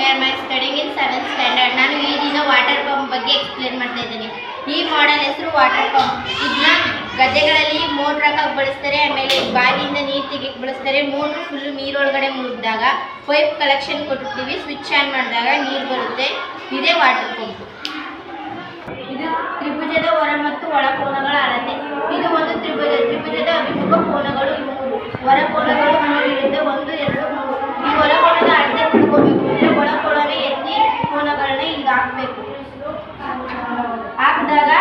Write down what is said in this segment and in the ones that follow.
Soumya my studying in 7th standard. ನಾನು ಈ ದಿನ ವಾಟರ್ ಪಂಪ್ ಬಗ್ಗೆ ಎಕ್ಸ್ಪ್ಲೇನ್ ಮಾಡ್ತಾ ಇದ್ದೀನಿ. ಈ ಮಾಡೆಲ್ ಹೆಸರು ವಾಟರ್ ಪಂಪ್. ಇದನ್ನ ಗದ್ದೆಗಳಲ್ಲಿ ಮೋಟ್ರ್ ಹಾಕಕ್ಕೆ ಬಳಸ್ತಾರೆ, ಆಮೇಲೆ ಬಾವಿಯಿಂದ ನೀರು ತೆಗಿಯಕ್ಕೆ ಬಳಸ್ತಾರೆ. ಮೋಟ್ರ್ ಫುಲ್ ನೀರೊಳಗಡೆ ಮುಳುಗಿದಾಗ ಪೈಪ್ ಕಲೆಕ್ಷನ್ ಕೊಟ್ಟಿರ್ತೀವಿ, ಸ್ವಿಚ್ ಆನ್ ಮಾಡಿದಾಗ ನೀರು ಬರುತ್ತೆ. ಇದೇ ವಾಟರ್ ಪಂಪ್. ಇದು ತ್ರಿಭುಜದ ಹೊರ ಮತ್ತು ಒಳ ಕೋನಗಳ ಅಳತೆ. ಇದು ಒಂದು ತ್ರಿಭುಜದ ಅಭಿಮುಖ ಕೋನಗಳು ಹೊರ ಕೋನಗಳು 3 ಇರುತ್ತೆ. 1, 2, 3. ಈ ಹೊರ ಕೋನದ ಅಳತೆ ತಿಳ್ಕೋಬೇಕು ಅಂದರೆ ಒಳ ಕೋನವೇ ಎತ್ತಿ ಕೋನಗಳನ್ನ ಈಗ ಹಾಕಬೇಕು. ಹಾಕಿದಾಗ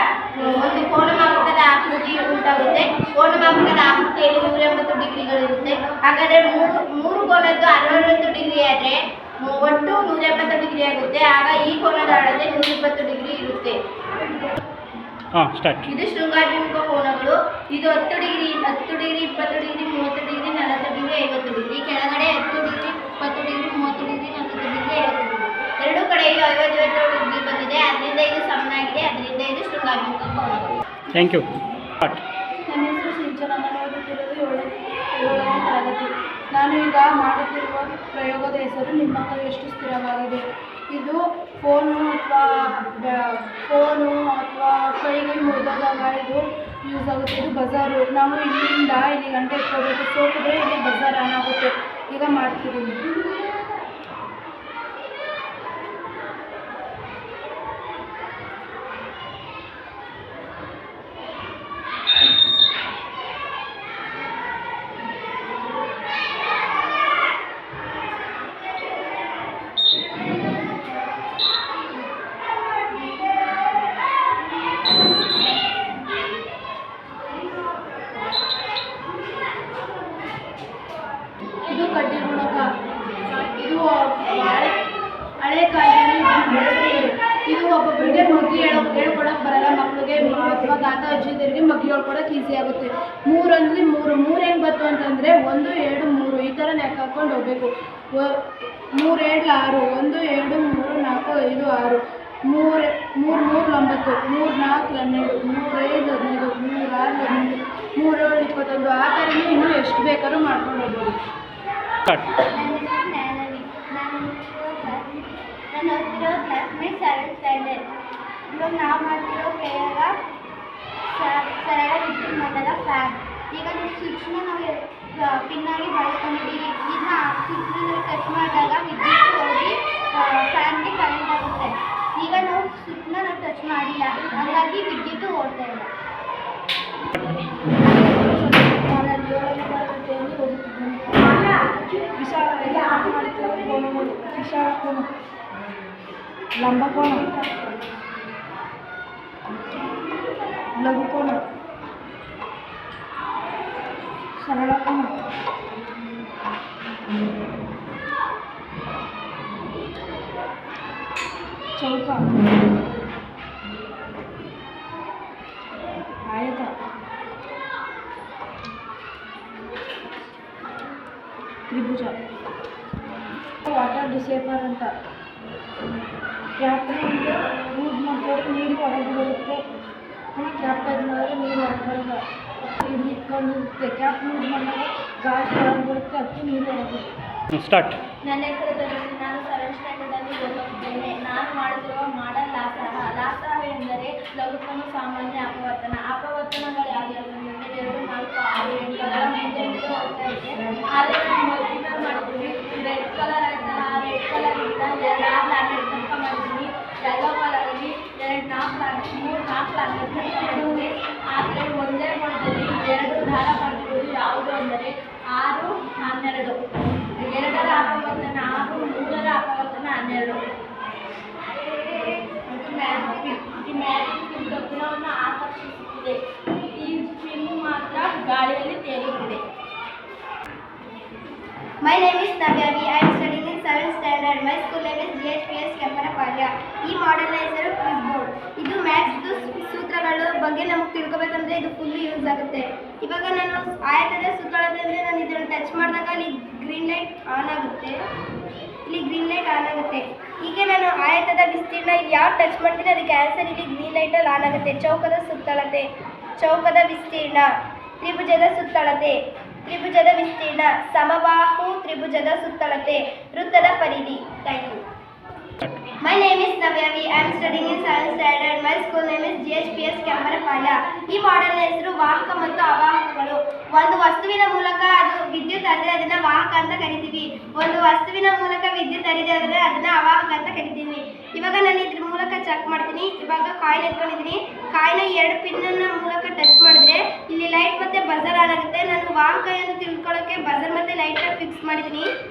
ಒಂದು ಕೋನಮಾಪಕದ ಆಕೃತಿ ಉಂಟಾಗುತ್ತೆ. ಕೋನಮಾಪಕದ ಆಕೃತಿ 180 ಡಿಗ್ರಿಗಳಿರುತ್ತೆ. ಹಾಗಾದರೆ ಮೂರು ಕೋನದ್ದು 60 ಡಿಗ್ರಿ ಆದರೆ ಒಟ್ಟು 180 ಡಿಗ್ರಿ ಆಗುತ್ತೆ. ಆಗ ಈ ಕೋನದ ಅಳತೆ 120 ಡಿಗ್ರಿ ಇರುತ್ತೆ. ಇದು ಶೃಂಗಾಭಿಮುಖ ಕೋನಗಳು. ಇದು 10 degree, 20 degree, 30 degree, 40 degree, 50 degree. ಕೆಳಗಡೆ 10 degree, 20 degree, 30 degree, 40 degree, 50 degree. ಎರಡೂ ಕಡೆಯೂ 50 ಡಿಗ್ರಿ ಬಂದಿದೆ. ಅದರಿಂದ ಇದು ಸಮನಾಗಿದೆ. ಅದರಿಂದ ಇದು ಶೃಂಗಾಭಿಮುಖ ಕೋನಗಳು. Thank you. ನನ್ನ ಹೆಸರು ಸಿಂಚನ. ನಾನು ಓದುತ್ತಿರುವುದು 7ನೇ ತರಗತಿ. ನಾನು ಈಗ ಮಾಡುತ್ತಿರುವ ಪ್ರಯೋಗದ ಹೆಸರು ನಿಮ್ಮ ಕೈ ಎಷ್ಟು ಸ್ಥಿರವಾಗಿದೆ. ಇದು ಫೋನು ಅಥವಾ ಕೈಗೆ ಮುರಿದಾಗ ಇದು ಯೂಸ್ ಆಗುತ್ತೆ. ಇದು ಬಜಾರು. ನಾವು ಇಲ್ಲಿಂದ ಇಲ್ಲಿ ಗಂಟೆ ಇಟ್ಕೋಬೇಕು. ಸೋತಿದ್ರೆ ಇಲ್ಲಿ ಬಜಾರ್ ಆನ್ ಆಗುತ್ತೆ. ಈಗ ಮಾಡ್ತಿದ್ದೀನಿ. ಇದು ಕಡ್ಡಿ ಗುಣಕ. ಇದು ಹಳೆ ಕಾಲದಲ್ಲಿ ಇದು ಒಬ್ಬೊಬ್ಬರಿಗೆ ಮಗ್ಗಿ ಹೇಳ್ಕೊಡಕ್ಕೆ ಬರಲ್ಲ. ಮಕ್ಕಳಿಗೆ ಅಥವಾ ತಾತ ಅಜ್ಜಿದರಿಗೆ ಮಗ್ಗಿ ಹೇಳ್ಕೊಡಕ್ಕೆ ಈಸಿ ಆಗುತ್ತೆ. 3 ಅಂದರೆ 3 ಹೆಂಗೆ ಬಂತು ಅಂತಂದರೆ 1, 2, 3 ಈ ಥರ ಲೆಕ್ಕ ಹಾಕ್ಕೊಂಡು ಹೋಗಬೇಕು. 3 7 6, 1 2 3 4 5 6, 3 3 9, 3 4 12, 3 5 15, 3 6 17, 3 7 21. ಆ ಥರನೇ ಇನ್ನೂ ಎಷ್ಟು ಬೇಕಾದ್ರೂ ಮಾಡ್ಕೊಂಡು ಹೋಗ್ಬೋದು. ನಾನು ಓದ್ತಿರೋ ಕ್ಲಾಸ್ನೇ 7th ಸ್ಟ್ಯಾಂಡರ್ಡ್. ಇವಾಗ ನಾವು ಮಾಡ್ತಿರೋ ಪ್ರಯೋಗ ಸರಳ ವಿದ್ಯುತ್ ಮಟ್ಟದ ಫ್ಯಾನ್. ಈಗ ಸ್ವಿಚ್ನ ನಾವು ಪಿನ್ನಾಗಿ ಬಳಸ್ಕೊಂಡಿದ್ದೀವಿ. ಇದನ್ನ ಸ್ವಿಚ್ನ ಟಚ್ ಮಾಡಿದಾಗ ವಿದ್ಯುತ್ ಹೋಗಿ ಫ್ಯಾನ್ಗೆ ಕರೆಂಟ್ ಆಗುತ್ತೆ. ಈಗ ನಾವು ಸ್ವಿಚ್ನ ಟಚ್ ಮಾಡಿಲ್ಲ, ಹಾಗಾಗಿ ವಿದ್ಯುತ್ ಓಡ್ತಾ ಇಲ್ಲ. ನಾನು 7ನೇ ತರಗತಿಯಲ್ಲಿ ಓದುತ್ತಿದ್ದೇನೆ. ವಿಶಾಲ ಕೋನ, ಲಂಬ ಕೋನ, ಲಘು ಕೋನ, ಸರಳ ಕೋನ, ಚೌಕ, ಆಯತ, ತ್ರಿಭುಜ. ವಾಟರ್ ಡಿಸೇಪರ್ ಅಂತ ಕ್ಯಾಪ್ನ ಯೂಸ್ ಮಾಡಿದ್ರೆ ನೀರು ಹೊರಗೆ ಬರುತ್ತೆ. ಕ್ಯಾಪ್ ಟಚ್ ಮಾಡಿದ್ರೆ ನೀರು ಹೊರಗೆ ಬರಲ್ಲ. ಇದು ಇಟ್ಕೊಂಡಿರುತ್ತೆ. ಕ್ಯಾಪ್ ಯೂಸ್ ಮಾಡಿದಾಗ ಗಾಳಿ ಹೊರಗೆ ಬರುತ್ತೆ, ಅದಕ್ಕೆ ನೀರು ಹೊರಗೆ ಬರುತ್ತೆ. ಸ್ಟಾರ್ಟ್. ನನ್ನ ಹೆಸರು ಧನುಷ್. ನಾನು 7th ಸ್ಟ್ಯಾಂಡರ್ಡಲ್ಲಿ ಓದುತ್ತಿದ್ದೇನೆ. ನಾನು ಮಾಡುತ್ತಿರುವ ಮಾಡೆಲ್ ಲಾಸಹ. ಲಾಸಹ ಎಂದರೆ ಲಘುಕೋನ ಸಾಮಾನ್ಯ ಅಪವರ್ತನ. ಅಪವರ್ತನಗಳು ಯಾವ್ಯಾವು ಅಂದರೆ 2, 4, 6, 8ಗಳ ಮೇಂಟೈನ್ ಹೋಗ್ತಾ ಇದೆ. ಆದರೆ ನಾವು ಮಲ್ಟಿಪಲ್ ಮಾಡಿದ್ದೀವಿ. ರೆಡ್ ಕಲರ್ ಆಯ್ತಲ್ಲ, ಆ ರೆಡ್ ಕಲರಿಂದ 2 ಪ್ಲಾನೆಟ್ ತನಕ ಮಾಡಿದ್ದೀವಿ. ಯೆಲ್ಲೋ ಕಲರಲ್ಲಿ 2 4 ಪ್ಲಾನೆಟ್, 3 4 ಪ್ಲಾನೆಟ್ ತನಕ ಮಾಡಿದ್ದೀವಿ. ಆದರೆ ಒಂದೇ ಮೊಳದಲ್ಲಿ 2 ದಾರ ಮಾಡಿರೋದು ಯಾವುದು ಅಂದರೆ 6, 12. 2ರ ಅಪವರ್ತನ 6, 3ರ ಅಪವರ್ತನ 12. ಈ ಮ್ಯಾಜಿಕ್ ಗಮನವನ್ನು ಆಕರ್ಷಿಸುತ್ತಿದೆ. ಈ ಸ್ಪಿನ್ ಮಾತ್ರ ಗಾಳಿಯಲ್ಲಿ ತೇಲುತ್ತಿದೆ. My name is Navyavi. I am studying in 7th standard. My school name is GHPS Kempanapalya. ಈ ಮಾಡೆಲ್ನ ಹೆಸರು ಕ್ವಿಜ್ ಬೋರ್ಡ್. ಇದು ಮ್ಯಾಥ್ಸ್ದು ಸೂತ್ರಗಳ ಬಗ್ಗೆ ನಮಗೆ ತಿಳ್ಕೊಬೇಕಂದ್ರೆ ಇದು ಫುಲ್ ಯೂಸ್ ಆಗುತ್ತೆ. ಇವಾಗ ನಾನು ಆಯತದ ಸುತ್ತಳತೆ ನಾನು ಇದನ್ನು ಟಚ್ ಮಾಡಿದಾಗ ಅಲ್ಲಿ ಗ್ರೀನ್ ಲೈಟ್ ಆನ್ ಆಗುತ್ತೆ. ಹೀಗೆ ನಾನು ಆಯತದ ವಿಸ್ತೀರ್ಣ ಇಲ್ಲಿ ಯಾವ ಟಚ್ ಮಾಡ್ತೀನಿ ಅದಕ್ಕೆ ಆನ್ಸರ್ ಇಲ್ಲಿ ಗ್ರೀನ್ ಲೈಟಲ್ಲಿ ಆನ್ ಆಗುತ್ತೆ. ಚೌಕದ ಸುತ್ತಳತೆ, ಚೌಕದ ವಿಸ್ತೀರ್ಣ, ತ್ರಿಭುಜದ ಸುತ್ತಳತೆ, ತ್ರಿಭುಜದ ವಿಸ್ತೀರ್ಣ, ಸಮಬಾಹು ತ್ರಿಭುಜದ ಸುತ್ತಳತೆ, ವೃತ್ತದ ಪರಿಧಿ. Thank you. Savyavi. I am studying in 7th standard. My school name is GHPS Kemparapalya. ಈ ಮಾಡೆಲ್ನ ಹೆಸರು ವಾಹಕ ಮತ್ತು ಅವಾಹಕಗಳು. ಒಂದು ವಸ್ತುವಿನ ಮೂಲಕ ಅದು ವಿದ್ಯುತ್ ಹರಿದ್ರೆ ಅದನ್ನ ವಾಹಕ ಅಂತ ಕರಿತೀವಿ. ಒಂದು ವಸ್ತುವಿನ ಮೂಲಕ ವಿದ್ಯುತ್ ಹರಿದ್ರೆ ಅದನ್ನ ಅವಾಹಕ ಅಂತ ಕರಿತೀವಿ. ಇವಾಗ ನಾನು ಇದ್ರ ಮೂಲಕ ಚೆಕ್ ಮಾಡ್ತೀನಿ. ಇವಾಗ ಕಾಯಿನ್ ಎತ್ಕೊಂಡಿದ್ದೀನಿ. ಕಾಯಿನ 2 ಪಿನ್ನ ಮೂಲಕ ಟಚ್ ಮಾಡಿದ್ರೆ ಇಲ್ಲಿ ಲೈಟ್ ಮತ್ತೆ ಬಜರ್ ಆನ್ ಆಗುತ್ತೆ. ನಾನು ವಾಹಕ ಎಂದು ತಿಳ್ಕೊಳ್ಳೋಕೆ ಬಜರ್ ಮತ್ತೆ ಲೈಟ್ ಫಿಕ್ಸ್ ಮಾಡಿದ್ದೀನಿ.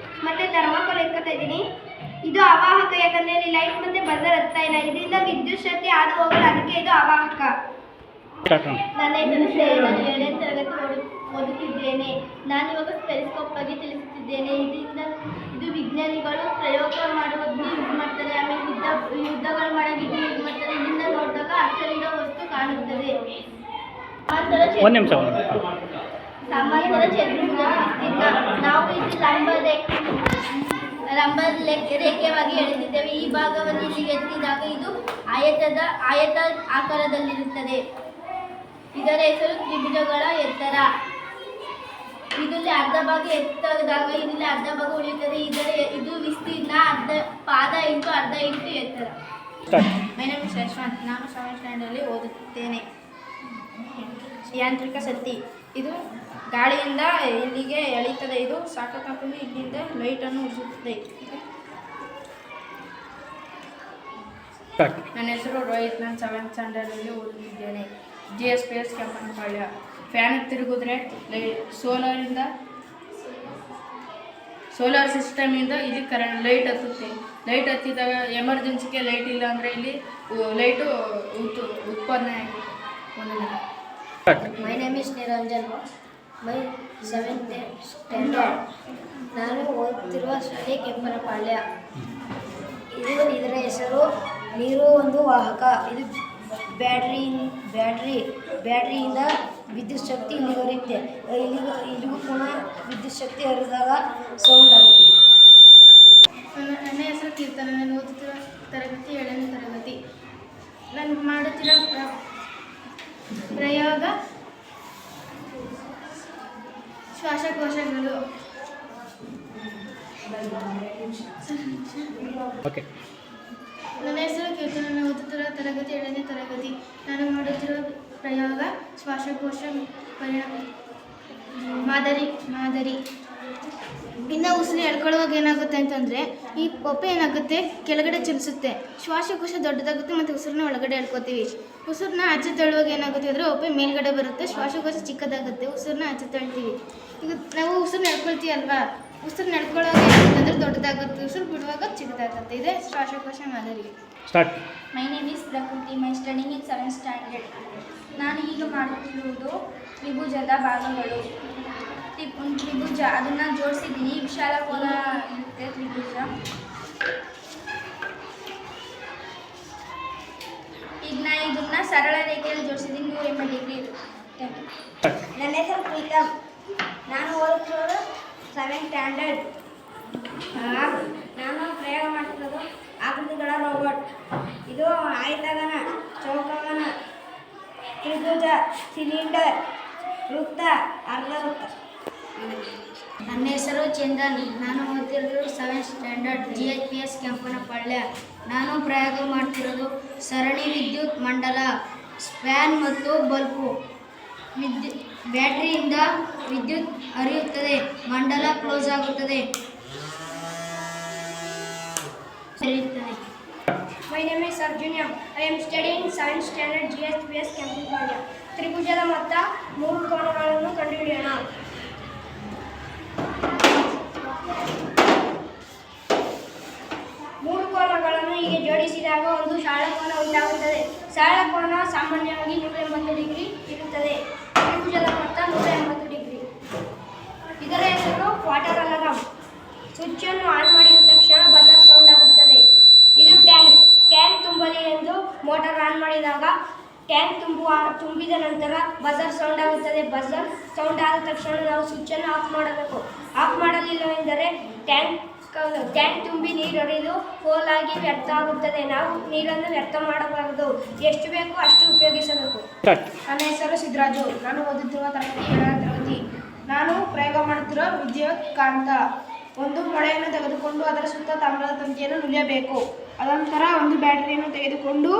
ಮತ್ತೆ ಥರ್ಮಾಕೋಲ್ ಎತ್ಕೊತಾ ಇದ್ದೀನಿ. ಇದು ಅವಾಹಕ, ಯಾಕಂದ್ರೆ ಇಲ್ಲಿ ಲೈಟ್ ಮತ್ತೆ ಬಜರ್ ಹತ್ತಾ ಇಲ್ಲ. ಇದರಿಂದ ವಿದ್ಯುತ್ ಶಕ್ತಿ ಹಾದು ಹೋಗಲ್ಲ, ಅದಕ್ಕೆ ಇದು ಅವಾಹಕ. ನನ್ನ ಹೆಸರು ಶ್ರೇಯ. ನಾನು 7ನೇ ತರಗತಿ ಓದುತ್ತಿದ್ದೇನೆ. ನಾನು ಇವಾಗ ಪೆರಿಸ್ಕೋಪ್ ಬಗ್ಗೆ ತಿಳಿಸುತ್ತಿದ್ದೇನೆ. ಇದು ವಿಜ್ಞಾನಿಗಳು ಪ್ರಯೋಗ ಮಾಡುವುದನ್ನು ಯೂಸ್ ಮಾಡ್ತಾರೆ. ಆಮೇಲೆ ಯುದ್ಧಗಳು ಮಾಡೋಕ್ಕೆ ಯೂಸ್ ಮಾಡ್ತಾರೆ. ಇದರಿಂದ ನೋಡಿದಾಗ ಅಕ್ಷರವಿರೋ ವಸ್ತು ಕಾಣುತ್ತದೆ. ಸಾಮಾನ್ಯದ ಚಂದ್ರನ ವಿಸ್ತೀರ್ಣ. ನಾವು ಇದು ಲಂಬ ರೇಖೆಯಾಗಿ ಎಳೆದಿದ್ದೇವೆ. ಈ ಭಾಗವನ್ನು ಇಲ್ಲಿಗೆ ಎತ್ತಿದಾಗ ಇದು ಆಯತ ಆಕಾರದಲ್ಲಿರುತ್ತದೆ. ಇದರ ಹೆಸರು ತ್ರಿಭುಜಗಳ ಎತ್ತರ. ಇದರಲ್ಲಿ ಅರ್ಧ ಭಾಗ ಎತ್ತದಾಗ ಇದರಲ್ಲಿ ಅರ್ಧ ಭಾಗ ಉಳಿಯುತ್ತದೆ. ಇದು ವಿಸ್ತೀರ್ಣ ಪಾದ ಇಂಟು ಅರ್ಧ ಇಂಟು ಎತ್ತರ. ಮೈ ನೇಮ್ ಇಸ್ ಯಶವಂತ್. ನಾನು 7th ಸ್ಟ್ಯಾಂಡರ್ಡಲ್ಲಿ ಓದುತ್ತೇನೆ. ಯಾಂತ್ರಿಕ ಶಕ್ತಿ. ಇದು ಗಾಳಿಯಿಂದ ಇಲ್ಲಿಗೆ ಎಳೀತದೆ. ಇದು ಸಾಕತಾಕೊಂಡು ಇಲ್ಲಿಂದ ಲೈಟನ್ನು ಉರಿಸುತ್ತದೆ. ನನ್ನ ಹೆಸರು ರೋಹಿತ್. ನಾನು 7th ಸ್ಟ್ಯಾಂಡರ್ಡಲ್ಲಿ ಓದುತ್ತಿದ್ದೇನೆ. GHPS ಕೆಂಪನಪಾಳ್ಯ. ಫ್ಯಾನ್ ತಿರುಗಿದ್ರೆ ಸೋಲಾರ್ ಸಿಸ್ಟಮಿಂದ ಇಲ್ಲಿ ಲೈಟ್ ಹತ್ತುತ್ತೆ. ಲೈಟ್ ಹತ್ತಿದಾಗ ಎಮರ್ಜೆನ್ಸಿಗೆ ಲೈಟ್ ಇಲ್ಲ ಅಂದರೆ ಇಲ್ಲಿ ಲೈಟು ಉತ್ಪಾದನೆ ಆಗುತ್ತೆ. ಮೈ name is Niranjan. My 7th standard. ನಾನು ಓದುತ್ತಿರುವ ಶಾಲೆ ಕೆಂಪನಪಾಳ್ಯ. ಇದರ ಹೆಸರು ನೀರು ಒಂದು ವಾಹಕ. ಇದು ಬ್ಯಾಟ್ರಿಯಿಂದ ವಿದ್ಯುತ್ ಶಕ್ತಿ ಇಲ್ಲಿಗೆ ಹರಿಯುತ್ತೆ. ಇಲ್ಲಿಗೂ ಪುನಃ ವಿದ್ಯುತ್ ಶಕ್ತಿ ಹರಿದಾಗ ಸೌಂಡ್ ಆಗುತ್ತೆ. ನನ್ನ ಹೆಸರು ಕೀರ್ತನ. ನಾನು ಓದುತ್ತಿರುವ ತರಗತಿ 7ನೇ ತರಗತಿ. ನಾನು ಮಾಡುತ್ತಿರೋ ಪ್ರಯೋಗ ಶ್ವಾಸಕೋಶಗಳು. ನನ್ನ ಹೆಸರು ಕೀರ್ತನ. ನಾನು ಓದುತ್ತಿರುವ ತರಗತಿ 7ನೇ ತರಗತಿ. ನಾನು ಮಾಡುತ್ತಿರುವ ಪ್ರಯೋಗ ಶ್ವಾಸಕೋಶ ಮಾದರಿ. ಇನ್ನು ಉಸಿರು ಎಳ್ಕೊಳ್ಳುವಾಗ ಏನಾಗುತ್ತೆ ಅಂತಂದರೆ ಈ ಪೊಪ್ಪೆ ಏನಾಗುತ್ತೆ, ಕೆಳಗಡೆ ಚಲಿಸುತ್ತೆ. ಶ್ವಾಸಕೋಶ ದೊಡ್ಡದಾಗುತ್ತೆ ಮತ್ತು ಉಸಿರನ್ನ ಒಳಗಡೆ ಎಳ್ಕೊತೀವಿ. ಉಸಿರನ್ನ ಆಚೆ ತಳ್ಳುವಾಗ ಏನಾಗುತ್ತೆ ಅಂದರೆ ಒಪ್ಪೆ ಮೇಲ್ಗಡೆ ಬರುತ್ತೆ, ಶ್ವಾಸಕೋಶ ಚಿಕ್ಕದಾಗುತ್ತೆ. ಉಸಿರನ್ನ ಆಚೆ ತಳ್ತೀವಿ. ಈಗ ನಾವು ಉಸಿರನ್ನ ಎಳ್ಕೊಳ್ತೀವಿ ಅಲ್ವಾ, ಉಸಿರು ನಡ್ಕೊಳ್ಳೋವಾಗ ಏನಾಗುತ್ತೆ ಅಂದರೆ ದೊಡ್ಡದಾಗುತ್ತೆ, ಉಸಿರು ಬಿಡುವಾಗ ಚಿಕ್ಕದಾಗುತ್ತೆ. ಇದೇ ಶ್ವಾಸಕೋಶ ಮಾದರಿ. ಮೈ ನೇಮ್ ಇಸ್ ಪ್ರಕೃತಿ. ಮೈ ಸ್ಟಡಿಂಗ್ ಇನ್ 7th ಸ್ಟ್ಯಾಂಡರ್ಡ್. ನಾನು ಈಗ ಮಾಡುತ್ತಿರುವುದು ತ್ರಿಭುಜದ ಭಾಗಗಳು. ಒಂದು ತ್ರಿಭುಜ ಅದನ್ನು ಜೋಡಿಸಿದ್ದೀನಿ. ವಿಶಾಲ ಕೋನ ಇರುತ್ತೆ ತ್ರಿಭುಜ. ಈಗ ನಾನು ಇದನ್ನ ಸರಳ ರೇಖೆಯಲ್ಲಿ ಜೋಡಿಸಿದ್ದೀನಿ. 180 ಡಿಗ್ರಿ ಇರುತ್ತೆ. ನನ್ನ ಹೆಸರು ಪ್ರೀತಮ್. ನಾನು ಓದುತ್ತಿರೋದು 7th ಸ್ಟ್ಯಾಂಡರ್ಡ್. ನಾನು ಪ್ರಯೋಗ ಮಾಡ್ತಿರೋದು ಆಕೃತಿಗಳ ರೋಬೋಟ್. ಇದು ಆಯತಾಗನ, ಚೌಕಾಗನ, ತ್ರಿಭುಜ, ಸಿಲಿಂಡರ್, ವೃತ್ತ, ಅರ್ಧ ವೃತ್ತ. ನನ್ನ ಹೆಸರು ಚಂದನ್. ನಾನು ಓದ್ತಿರೋದು 7th ಸ್ಟ್ಯಾಂಡರ್ಡ್. GHPS ಕೆಂಪನಪಾಳ್ಯ. ನಾನು ಪ್ರಯೋಗ ಮಾಡ್ತಿರೋದು ಸರಣಿ ವಿದ್ಯುತ್ ಮಂಡಲ, ಫ್ಯಾನ್ ಮತ್ತು ಬಲ್ಬು. ಬ್ಯಾಟ್ರಿಯಿಂದ ವಿದ್ಯುತ್ ಹರಿಯುತ್ತದೆ, ಮಂಡಲ ಕ್ಲೋಸ್ ಆಗುತ್ತದೆ. My name is Arjunya. I am studying 7th standard. GHPS Kempanapalya. ತ್ರಿಭುಜದ ಮೊತ್ತ 3 ಕೋನಗಳನ್ನು ಕಂಡುಹಿಡಿಯೋಣ. ಮೂರು ಕೋನಗಳನ್ನು ಹೀಗೆ ಜೋಡಿಸಿದಾಗ ಒಂದು ಸರಳ ಕೋನ ಉಂಟಾಗುತ್ತದೆ. ಸರಳ ಕೋನ ಸಾಮಾನ್ಯವಾಗಿ 180 ಡಿಗ್ರಿ ಇರುತ್ತದೆ. ತ್ರಿಭುಜದ ಮೊತ್ತ 180 ಡಿಗ್ರಿ. ಇದರ ಹೆಸರು ವಾಟರ್ ಅಲಾರಾಮ್. ಸ್ವಿಚ್ ಅನ್ನು ಆನ್ ಮಾಡಿದ ತಕ್ಷಣ ಬಜರ್ ಸೌಂಡ್ ಆಗುತ್ತದೆ. ಇದು ಟ್ಯಾಂಕ್ ತುಂಬಲಿ ಎಂದು ಮೋಟಾರ್ ಆನ್ ಮಾಡಿದಾಗ ಟ್ಯಾಂಕ್ ತುಂಬಿದ ನಂತರ ಬಜರ್ ಸೌಂಡ್ ಆಗುತ್ತದೆ. ಬಜರ್ ಸೌಂಡ್ ಆದ ತಕ್ಷಣ ನಾವು ಸ್ವಿಚ್ ಅನ್ನು ಆಫ್ ಮಾಡಬೇಕು. ಆಫ್ ಮಾಡಲಿಲ್ಲವೆಂದರೆ ಟ್ಯಾಂಕ್ ತುಂಬಿ ನೀರು ಹರಿದು ಪೋಲಾಗಿ ವ್ಯರ್ಥ ಆಗುತ್ತದೆ. ನಾವು ನೀರನ್ನು ವ್ಯರ್ಥ ಮಾಡಬಾರದು. ಎಷ್ಟು ಬೇಕೋ ಅಷ್ಟು ಉಪಯೋಗಿಸಬೇಕು. ನನ್ನ ಹೆಸರು ಸಿದ್ದರಾಜು. ನಾನು ಓದುತ್ತಿರುವ ತರಗತಿ 7ನೇ ತರಗತಿ. ನಾನು ಪ್ರಯೋಗ ಮಾಡುತ್ತಿರುವ ವಿದ್ಯುತ್ ಕಾಂತ. ಒಂದು ಮೊಳೆಯನ್ನು ತೆಗೆದುಕೊಂಡು ಅದರ ಸುತ್ತ ತಾಮ್ರದ ತಂತಿಯನ್ನು ನುಲಿಯಬೇಕು. ಅನಂತರ ಒಂದು ಬ್ಯಾಟರಿಯನ್ನು ತೆಗೆದುಕೊಂಡು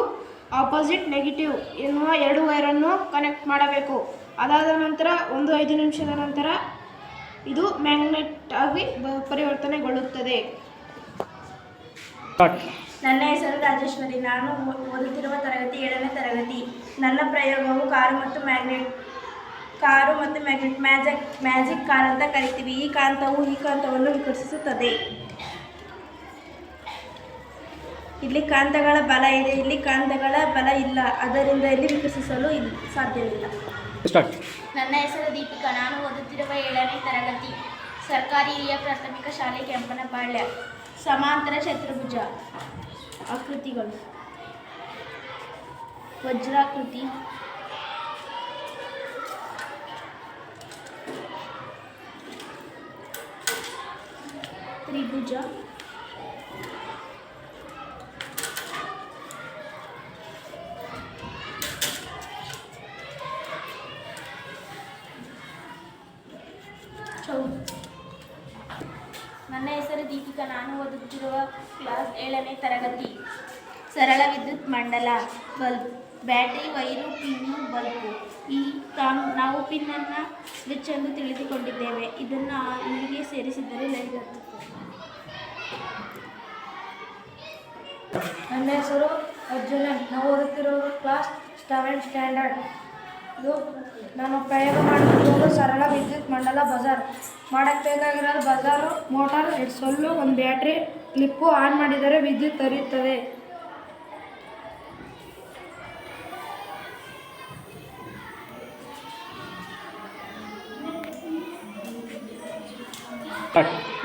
ಆಪೋಸಿಟ್ ನೆಗೆಟಿವ್ ಎನ್ನುವ 2 ವೈರನ್ನು ಕನೆಕ್ಟ್ ಮಾಡಬೇಕು. ಅದಾದ ನಂತರ 5 ನಿಮಿಷದ ನಂತರ ಇದು ಮ್ಯಾಗ್ನೆಟ್ ಆಗಿ ಪರಿವರ್ತನೆಗೊಳ್ಳುತ್ತದೆ. ನನ್ನ ಹೆಸರು ರಾಜೇಶ್ವರಿ. ನಾನು ಓದುತ್ತಿರುವ ತರಗತಿ 7ನೇ ತರಗತಿ. ನನ್ನ ಪ್ರಯೋಗವು ಕಾರು ಮತ್ತು ಮ್ಯಾಗ್ನೆಟ್ ಮ್ಯಾಜಿಕ್ ಕಾರ್ ಅಂತ ಕರಿತೀವಿ. ಈ ಕಾಂತವು ಈ ಕಾಂತವನ್ನು ವಿಕರ್ಷಿಸುತ್ತದೆ. ಇಲ್ಲಿ ಕಾಂತಗಳ ಬಲ ಇದೆ, ಇಲ್ಲಿ ಕಾಂತಗಳ ಬಲ ಇಲ್ಲ. ಅದರಿಂದ ಇಲ್ಲಿ ವಿಕಸಿಸಲು ಸಾಧ್ಯವಿಲ್ಲ. ನನ್ನ ಹೆಸರು ದೀಪಿಕಾ. ನಾನು ಓದುತ್ತಿರುವ 7ನೇ ತರಗತಿ. ಸರ್ಕಾರಿ ಹಿರಿಯ ಪ್ರಾಥಮಿಕ ಶಾಲೆ ಕೆಂಪನಪಾಳ್ಯ. ಸಮಾಂತರ ಚತುರ್ಭುಜ ಆಕೃತಿಗಳು: ವಜ್ರಾಕೃತಿ, ತ್ರಿಭುಜ, ನನ್ನ ಹೆಸರು ದೀಪಿಕಾ. ನಾನು ಓದುತ್ತಿರುವ ಕ್ಲಾಸ್ 7ನೇ ತರಗತಿ. ಸರಳ ವಿದ್ಯುತ್ ಮಂಡಲ, bulb, battery, wire, pin, bulb. ನಾವು ಪಿನ್ನನ್ನು ಸ್ವಿಚ್ ಎಂದು ತಿಳಿದುಕೊಂಡಿದ್ದೇವೆ. ಇದನ್ನು ಇಲ್ಲಿಗೆ ಸೇರಿಸಿದರೆ ಲೈಟ್ ಹತ್ತುತ್ತದೆ. ನನ್ನ ಹೆಸರು ಅರ್ಜುನ. ನಾವು ಓದುತ್ತಿರುವ ಕ್ಲಾಸ್ 7th ಸ್ಟ್ಯಾಂಡರ್ಡ್. ಇದು ನಾನು ಪ್ರಯೋಗ ಮಾಡುತ್ತಿರುವುದು ಸರಳ ವಿದ್ಯುತ್ ಮಂಡಲ ಬಜಾರ್. ಮಾಡಕ್ಕೆ ಬೇಕಾಗಿರೋದು ಬಜಾರು, ಮೋಟಾರ್, 2 ಸೊಲ್ಲು, 1 ಬ್ಯಾಟ್ರಿ, ಕ್ಲಿಪ್ಪು. ಆನ್ ಮಾಡಿದರೆ ವಿದ್ಯುತ್ ಹರಿಯುತ್ತದೆ.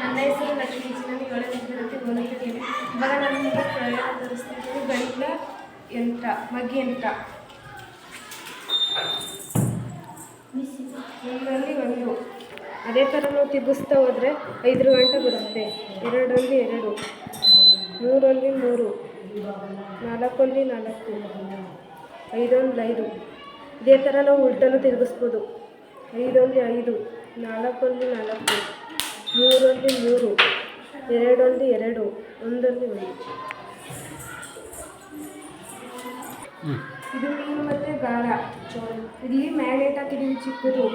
ನನ್ನ ಹೆಸರು ಲಕ್ಷ್ಮೀ. ನಾನು 7ನೇ ತರಗತಿ ಓದುತ್ತಿದ್ದೇನೆ. ಇವಾಗ ನಾನು ನಿಮಗೆ ಪ್ರಯೋಗ ತೋರಿಸ್ತಿದ್ದೀನಿ. ಗಣಿತ ಯಂತ್ರ, ಮಗ್ಗಿ ಯಂತ್ರ. 1ರಲ್ಲಿ 1. ಅದೇ ಥರ ನಾವು ತಿರುಗಿಸ್ತಾ ಹೋದರೆ 5 ಗಂಟೆ ಬರುತ್ತೆ. 2ರಲ್ಲಿ 2, 3ರಲ್ಲಿ 3, 4ರಲ್ಲಿ 4, 5ರಲ್ಲಿ 5. ಇದೇ ಥರ ನಾವು ಉಲ್ಟನ್ನು ತಿರುಗಿಸ್ಬೋದು. 5ರಲ್ಲಿ 5, 4ರಲ್ಲಿ 4, 3ರಲ್ಲಿ 3, 2ರಲ್ಲಿ 2, 1ರಲ್ಲಿ 1. ಇದು ಮೀನು ಮತ್ತು ಗಾಳ. ಇಲ್ಲಿ ಮ್ಯಾಗ್ನೆಟ್ ಹಾಕಿದ್ದೀವಿ ಚಿಕ್ಕದು.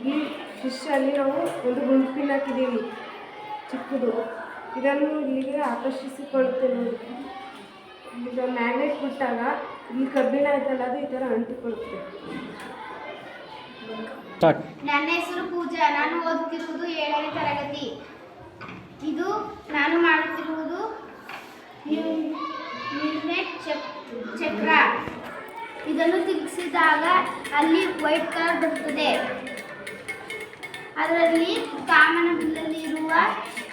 ಈ ಫಿಶಲ್ಲಿ ನಾವು ಒಂದು ಗುಂಪಿನ ಹಾಕಿದ್ದೀವಿ ಚಿಕ್ಕದು. ಇದನ್ನು ಇಲ್ಲಿಗೆ ಆಕರ್ಷಿಸಿಕೊಳ್ಳುತ್ತೆ ನೋಡಿ. ಈಗ ಮ್ಯಾಗ್ನೆಟ್ ಬಿಟ್ಟಾಗ ಇಲ್ಲಿ ಕಬ್ಬಿಣ ಆಯ್ತಲ್ಲ, ಅದು ಈ ಥರ ಅಂಟಿಕೊಳ್ಳುತ್ತೆ. ನನ್ನ ಹೆಸರು ಪೂಜಾ. ನಾನು ಓದುತ್ತಿರುವುದು 7ನೇ ತರಗತಿ. ಇದು ನಾನು ಮಾಡುತ್ತಿರುವುದು ಮ್ಯಾಗ್ನೆಟ್ ಚಕ್ರ. ಇದನ್ನು ತಿರುಗಿಸಿದಾಗ ಅಲ್ಲಿ ವೈಟ್ ಕಲರ್ ಬರುತ್ತದೆ. ಅದರಲ್ಲಿ ಕಾಮನ ಬಿಲ್ಲಲ್ಲಿ ಇರುವ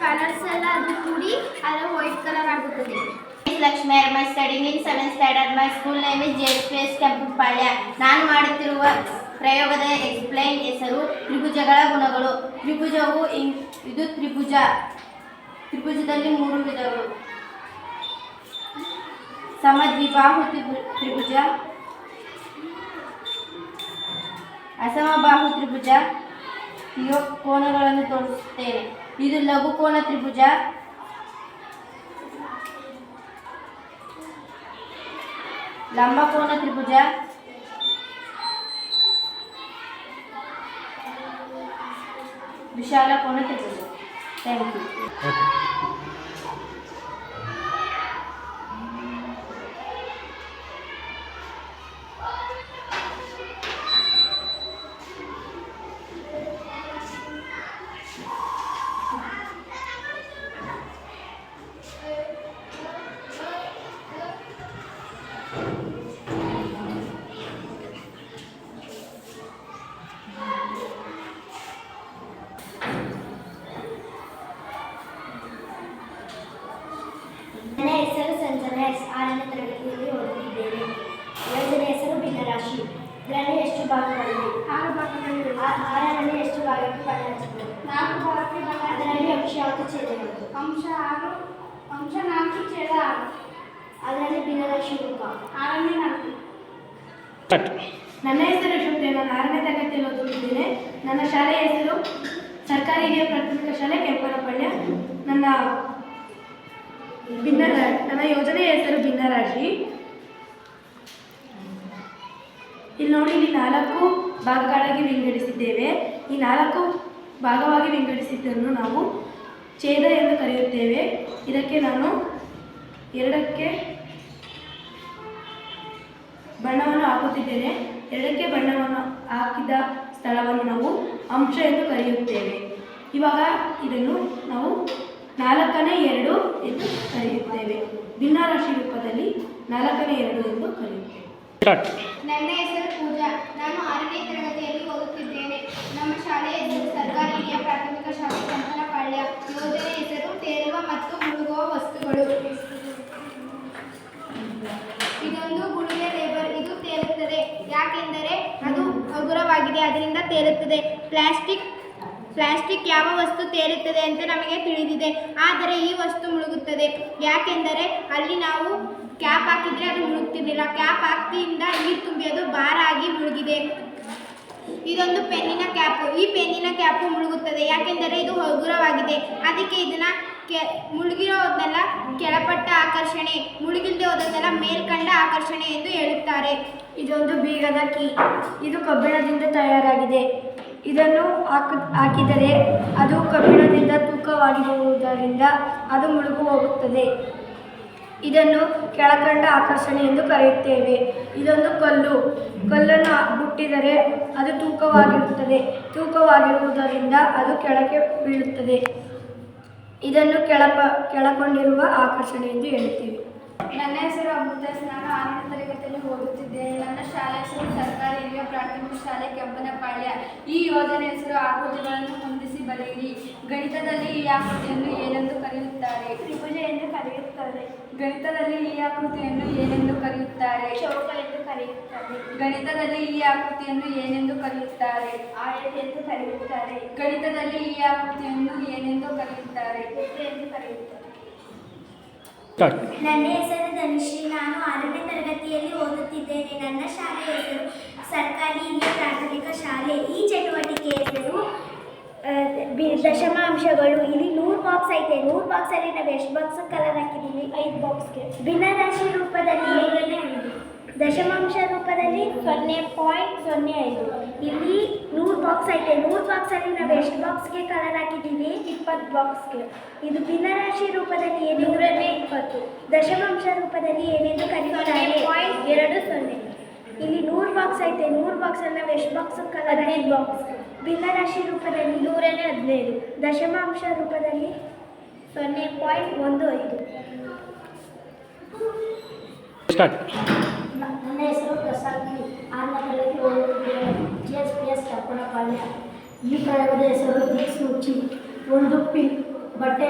ಕಲರ್ಸ್ ಎಲ್ಲ ಅದು ಕೂಡಿ ಅದರ ವೈಟ್ ಕಲರ್ ಆಗುತ್ತದೆ. Lakshmi. My studying in 7th standard. My school name is JSPS Kempanapalya. ನಾನು ಮಾಡುತ್ತಿರುವ ಪ್ರಯೋಗದ ಎಕ್ಸ್ಪ್ಲೈನ್ ಹೆಸರು ತ್ರಿಭುಜಗಳ ಗುಣಗಳು. ತ್ರಿಭುಜವು ಇದು ತ್ರಿಭುಜ. ತ್ರಿಭುಜದಲ್ಲಿ 3 ವಿಧಗಳು: ಸಮದ್ವಿಬಾಹು ತ್ರಿಭುಜ, ಅಸಮಬಾಹು ತ್ರಿಭುಜ. ಈಗ ಕೋನಗಳನ್ನು ತೋರಿಸುತ್ತೇನೆ. ಇದು ಲಘು ಕೋನ ತ್ರಿಭುಜ, ಲಂಬಕೋನ ತ್ರಿಭುಜ, ವಿಶಾಲ ಕೋನ ತ್ರಿಭುಜ. Thank you. ನನ್ನ ಹೆಸರು ಸಂಜನಾ. 6ನೇ ತರಗತಿಯಲ್ಲಿ ಓದುತ್ತಿದ್ದೇನೆ. ಯೋಜನೆ ಹೆಸರು ಭಿನ್ನರಾಶಿ. ಇದರಲ್ಲಿ ಎಷ್ಟು ಭಾಗಗಳಿವೆ? 6 ಭಾಗಗಳಿವೆ. 6ರಲ್ಲಿ ಎಷ್ಟು ಭಾಗಕ್ಕೆ ಬಣ್ಣ ಹಚ್ಚಬಹುದು? 4 ಭಾಗಕ್ಕೆ ಬಣ್ಣ. ಅದರಲ್ಲಿ ಅಂಶ ಯಾವುದು, ಛೇದ ಯಾವುದು? ಅಂಶ 6, ಅಂಶ 4, ಛೇದ 6. ಅದರಲ್ಲಿ ಭಿನ್ನರಾಶಿ ರೂಪ. 6ರಲ್ಲಿ 4. ನನ್ನ ಹೆಸರು ಶ್ರುತಿ. ನಾನು 6ನೇ ತರಗತಿಯಲ್ಲಿ ಓದುತ್ತಿದ್ದೇನೆ. ನನ್ನ ಶಾಲೆಯ ಹೆಸರು ಸರ್ಕಾರಿ ಹಿರಿಯ ಪ್ರಾಥಮಿಕ ಶಾಲೆ ಕೆಂಪನಪಾಳ್ಯ. ನನ್ನ ಯೋಜನೆಯ ಹೆಸರು ಭಿನ್ನರಾಶಿ. ಇಲ್ಲಿ ನೋಡಿ, ಇಲ್ಲಿ 4 ಭಾಗಗಳಾಗಿ ವಿಂಗಡಿಸಿದ್ದೇವೆ. ಈ 4 ಭಾಗವಾಗಿ ವಿಂಗಡಿಸಿದ್ದನ್ನು ನಾವು ಛೇದ ಎಂದು ಕರೆಯುತ್ತೇವೆ. ಇದಕ್ಕೆ ನಾನು 2ಕ್ಕೆ ಬಣ್ಣವನ್ನು ಹಾಕುತ್ತಿದ್ದೇನೆ. 2ಕ್ಕೆ ಬಣ್ಣವನ್ನು ಹಾಕಿದ ಸ್ಥಳವನ್ನು ನಾವು ಅಂಶ ಎಂದು ಕರೆಯುತ್ತೇವೆ. ಇವಾಗ ಇದನ್ನು ನಾವು 4ನೇ 2 ಎಂದು ಕರೆಯುತ್ತೇವೆ. ಭಿನ್ನರಾಶಿ ರೂಪದಲ್ಲಿ 4ನೇ 2 ಎಂದು ಕರೆಯುತ್ತೇವೆ. ನನ್ನ ಹೆಸರು ಪೂಜಾ. ನಾನು 6ನೇ ತರಗತಿಯಲ್ಲಿ ಓದುತ್ತಿದ್ದೇನೆ. ನಮ್ಮ ಶಾಲೆಯ ಹೆಸರು ಸರ್ಕಾರಿ ಹಿರಿಯ ಪ್ರಾಥಮಿಕ ಶಾಲೆ ಕಂಪನಪಾಳ್ಯ. ಯೋಜನೆ ಹೆಸರು ತೇಲುವ ಮತ್ತು ಮುಳುಗುವ ವಸ್ತುಗಳು. ಇದೊಂದು ಗುಳಿಗೆ ಲೇಬರ್. ಇದು ತೇಲುತ್ತದೆ, ಯಾಕೆಂದರೆ ಅದು ಹಗುರವಾಗಿದೆ, ಅದರಿಂದ ತೇಲುತ್ತದೆ. ಪ್ಲಾಸ್ಟಿಕ್ ಯಾವ ವಸ್ತು ತೇಲುತ್ತದೆ ಅಂತ ನಮಗೆ ತಿಳಿದಿದೆ, ಆದರೆ ಈ ವಸ್ತು ಮುಳುಗುತ್ತದೆ, ಯಾಕೆಂದರೆ ಅಲ್ಲಿ ನಾವು ಕ್ಯಾಪ್ ಹಾಕಿದರೆ ಅದು ಮುಳುಗ್ತಿರ್ಲಿಲ್ಲ. ಕ್ಯಾಪ್ ಹಾಕ್ತಿಯಿಂದ ನೀರು ತುಂಬಿ ಅದು ಭಾರ ಆಗಿ ಮುಳುಗಿದೆ. ಇದೊಂದು ಪೆನ್ನಿನ ಕ್ಯಾಪು. ಈ ಪೆನ್ನಿನ ಕ್ಯಾಪು ಮುಳುಗುತ್ತದೆ, ಯಾಕೆಂದರೆ ಇದು ಹಗುರವಾಗಿದೆ. ಅದಕ್ಕೆ ಇದನ್ನು ಮುಳುಗಿರೋದನ್ನೆಲ್ಲ ಕೆಳಪಟ್ಟ ಆಕರ್ಷಣೆ, ಮುಳುಗಿಲ್ಲದೆ ಹೋದನ್ನೆಲ್ಲ ಮೇಲ್ಕಂಡ ಆಕರ್ಷಣೆ ಎಂದು ಹೇಳುತ್ತಾರೆ. ಇದೊಂದು ಬೀಗದ ಕೀ. ಇದು ಕಬ್ಬಿಣದಿಂದ ತಯಾರಾಗಿದೆ. ಇದನ್ನು ಹಾಕಿದರೆ ಅದು ಕಬ್ಬಿಣದಿಂದ ತೂಕವಾಗಿರುವುದರಿಂದ ಅದು ಮುಳುಗು ಹೋಗುತ್ತದೆ. ಇದನ್ನು ಕೆಳಕಂಡ ಆಕರ್ಷಣೆ ಎಂದು ಕರೆಯುತ್ತೇವೆ. ಇದೊಂದು ಕಲ್ಲನ್ನು ಮುಟ್ಟಿದರೆ ಅದು ತೂಕವಾಗಿರುವುದರಿಂದ ಅದು ಕೆಳಗೆ ಬೀಳುತ್ತದೆ. ಇದನ್ನು ಕೆಳಕೊಂಡಿರುವ ಆಕರ್ಷಣೆ ಎಂದು ಹೇಳುತ್ತೇವೆ. ನನ್ನ ಹೆಸರು ಅಮೃತ. ನಾನು 6ನೇ ತರಗತಿಯಲ್ಲಿ ಓದುತ್ತಿದ್ದೇನೆ. ನನ್ನ ಶಾಲೆ ಹೆಸರು ಸರ್ಕಾರಿ ಹಿರಿಯ ಪ್ರಾಥಮಿಕ ಶಾಲೆ ಕೆಂಪನಪಾಳ್ಯ. ಈ ಯೋಜನೆ ಹೆಸರು ಆಕೃತಿಗಳನ್ನು ಹೊಂದಿಸಿ ಬರೆಯಿರಿ. ಗಣಿತದಲ್ಲಿ ಈ ಆಕೃತಿಯನ್ನು ಏನೆಂದು ಕರೆಯುತ್ತಾರೆ? ತ್ರಿಭುಜ ಎಂದು ಕರೆಯುತ್ತಾರೆ. ಗಣಿತದಲ್ಲಿ ಈ ಆಕೃತಿಯನ್ನು ಏನೆಂದು ಕರೆಯುತ್ತಾರೆ? ಚೌಕ ಎಂದು ಕರೆಯುತ್ತಾರೆ. ಗಣಿತದಲ್ಲಿ ಈ ಆಕೃತಿಯನ್ನು ಏನೆಂದು ಕರೆಯುತ್ತಾರೆ? ಆಯತ ಎಂದು ಕರೆಯುತ್ತಾರೆ. ಗಣಿತದಲ್ಲಿ ಈ ಆಕೃತಿಯನ್ನು ಏನೆಂದು ಕರೆಯುತ್ತಾರೆ? ವೃತ್ತ ಎಂದು ಕರೆಯುತ್ತಾರೆ. ನನ್ನ ಹೆಸರು ಧನುಶ್ರೀ. ನಾನು 6ನೇ ತರಗತಿಯಲ್ಲಿ ಓದುತ್ತಿದ್ದೇನೆ. ನನ್ನ ಶಾಲೆಯ ಹೆಸರು ಸರ್ಕಾರಿ ಹಿರಿಯ ಪ್ರಾಥಮಿಕ ಶಾಲೆ. ಈ ಚಟುವಟಿಕೆ ಹೆಸರು ದಶಮಾಂಶಗಳು. ಇಲ್ಲಿ 100 ಬಾಕ್ಸ್ ಐತೆ. 100 ಬಾಕ್ಸಲ್ಲಿ ನಾವು ಎಷ್ಟು ಬಾಕ್ಸ್ ಕಲರ್ ಹಾಕಿದ್ದೀವಿ? 5 ಬಾಕ್ಸ್ಗೆ. ಭಿನ್ನರಾಶಿ ರೂಪದಲ್ಲಿ ದಶಮಾಂಶ ರೂಪದಲ್ಲಿ 0.05. ಇಲ್ಲಿ 100 ಬಾಕ್ಸ್ ಐತೆ. 100 ಬಾಕ್ಸಲ್ಲಿ ನಾವು ಎಷ್ಟು ಬಾಕ್ಸ್ಗೆ ಕಲರ್ ಹಾಕಿದ್ದೀವಿ? 20 ಬಾಕ್ಸ್ಗೆ. ಇದು ಭಿನ್ನರಾಶಿ ರೂಪದಲ್ಲಿ ಏನೆಂದು 20. ದಶಮಾಂಶ ರೂಪದಲ್ಲಿ ಏನೆಂದು ಕರೆಯುತ್ತಾರೆ? 0.20. ಇಲ್ಲಿ 100 ಬಾಕ್ಸ್ ಐತೆ. 100 ಬಾಕ್ಸಲ್ಲಿ ನಾವು ಎಷ್ಟು ಬಾಕ್ಸ್ ಕಲರ್? 15 ಬಾಕ್ಸ್. ಭಿನ್ನರಾಶಿ ರೂಪದಲ್ಲಿ 115. ದಶಮಾಂಶ ರೂಪದಲ್ಲಿ 0.15. ನನ್ನ ಹೆಸರು ಪ್ರಸಾದ್. 6ನೇ ತರಗತಿ ಓದುತ್ತಿದ್ದೇನೆ. GSPS ಕೆಂಪನಪಾಳ್ಯ. ಈ ಪ್ರಯೋಗದ ಹೆಸರು ದಿಕ್ಸ್ ಮುಚ್ಚಿ. ಒಂದು ಪಿನ್ ಬಟ್ಟೆ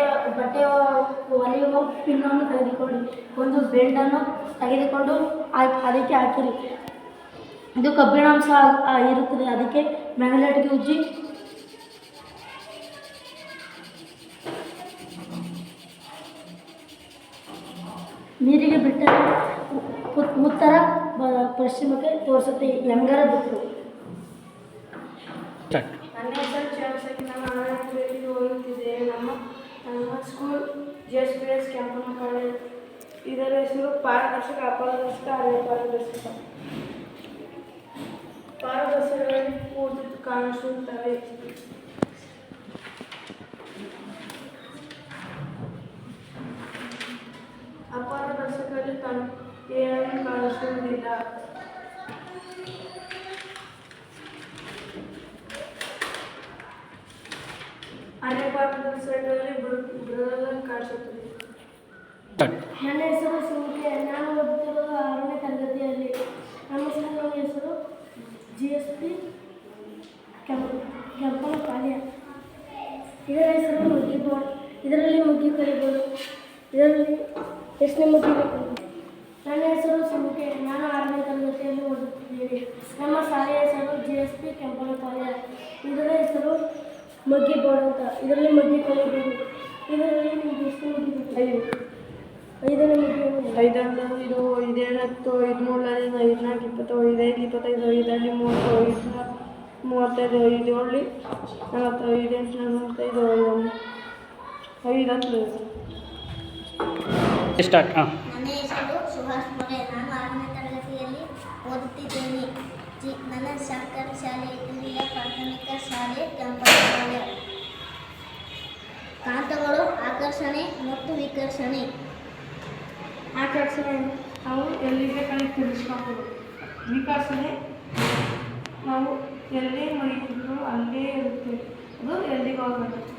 ಹೊಲಿಯುವ ಪಿನ್ನನ್ನು ತೆಗೆದುಕೊಳ್ಳಿ. ಒಂದು ಬೆಂಡನ್ನು ತೆಗೆದುಕೊಂಡು ಅದಕ್ಕೆ ಹಾಕಿರಿ. ಇದು ಕಬ್ಬಿಣಾಂಶ ಇರುತ್ತದೆ. ಅದಕ್ಕೆ ಮ್ಯಾಗ್ನೆಟ್ಗೆ ಉಜ್ಜಿ ನೀರಿಗೆ ಬಿಟ್ಟರೆ ಉತ್ತರ ಪಶ್ಚಿಮಕ್ಕೆ ತೋರಿಸುತ್ತೆ. ಹೆಂಗರ ಬಿಟ್ಟು. ನನ್ನ ಹೆಸರು ಚಂದ್ರಶೇಖರ್. ನಾನು 6ನೇ ತರಗತಿಯಲ್ಲಿ ಓದುತ್ತಿದ್ದೇನೆ. ನಮ್ಮ ಸ್ಕೂಲ್ GSPS ಕೆಂಪನಪಾಳ್ಯ. ಇದರ ಹೆಸರು ಪಾರದರ್ಶಕ, ಅಪಾರದರ್ಶಕ, ಅರೆಪಾರದರ್ಶಕ. ಪಾರದರ್ಶಕಗಳಲ್ಲಿ ಪೂರ್ತಿ ಕಾಣಿಸುತ್ತವೆ. ಅಪಾರದರ್ಶಕದಲ್ಲಿ ಏನೂ ಕಾಣಿಸುವುದಿಲ್ಲ. ಅರೆಪಾರದರ್ಶಕದಲ್ಲಿ ಬೃಹತ್ ಕಾಣಿಸುತ್ತದೆ. ನನ್ನ ಹೆಸರು ಸುಮ್ಕೆ. ನಾನು ಓದುತ್ತಿರುವುದು 6ನೇ ತರಗತಿಯಲ್ಲಿ. ನಮ್ಮ ಸ್ಕೂಲ್ ಹೆಸರು GSP ಕೆಂಪನಪಾಳ್ಯ. ಇದರ ಹೆಸರು ಮುಗ್ಗಿ ಬೋರ್ಡ್. ಇದರಲ್ಲಿ ಮುಗ್ಗಿ ಕಲಿಬೋದು. ಇದರಲ್ಲಿ ಎಷ್ಟನೇ ಮುಗ್ಗಿ ಬೇಕು? ನನ್ನ ಹೆಸರು ಸುಮ್ಕೆ. ನಾನು 6ನೇ ತರಗತಿಯಲ್ಲಿ ಓದುತ್ತಿದ್ದೇನೆ. ನಮ್ಮ ಶಾಲೆಯ ಹೆಸರು GSP ಕೆಂಪನಪಾಳ್ಯ. ಇದರ ಹೆಸರು ಮಗ್ಗಿ ಬೋರ್ಡ್ ಅಂತ. ಇದರಲ್ಲಿ ಮಗ್ಗಿ ಕಲಿಬೋದು. ಇದರಲ್ಲಿ ನಿಮಗೆ ಎಷ್ಟು ಮುಗ್ಗಿ ಬೇಕು? 5ನೇ ಮುಗ್ಗಿ. 5 ಇದು 5 10 5 3 5 4 20 5 5 25 5 30 35 5 7 45 5 8 45 5 ಸ್ಟಾರ್ಟ್. ಹಾಂ. ನನ್ನ ಹೆಸರು ಸುಹಾಸ್ ಮೊರೆ. ನಾನು 6ನೇ ತರಗತಿಯಲ್ಲಿ ಓದುತ್ತಿದ್ದೇನೆ. ನನ್ನ ಸರ್ಕಾರಿ ಶಾಲೆ ಹಿರಿಯ ಪ್ರಾಥಮಿಕ ಶಾಲೆ ಕೆಂಪನಪಾಳ್ಯ. ಕಾಂತಗಳು ಆಕರ್ಷಣೆ ಮತ್ತು ವಿಕರ್ಷಣೆ. ಆಕರ್ಷಣೆ ನಾವು ಎಲ್ಲಿಗೆ ಕಡೆ ತಿಳಿಸ್ಕೊಬೋದು. ವಿಕರ್ಷಣೆ ನಾವು ಎಲ್ಲೇ ಮಡಿದ್ರು ಅಲ್ಲೇ ಇರುತ್ತೆ, ಅದು ಎಲ್ಲಿಗೆ ಹೋಗಬೇಕು.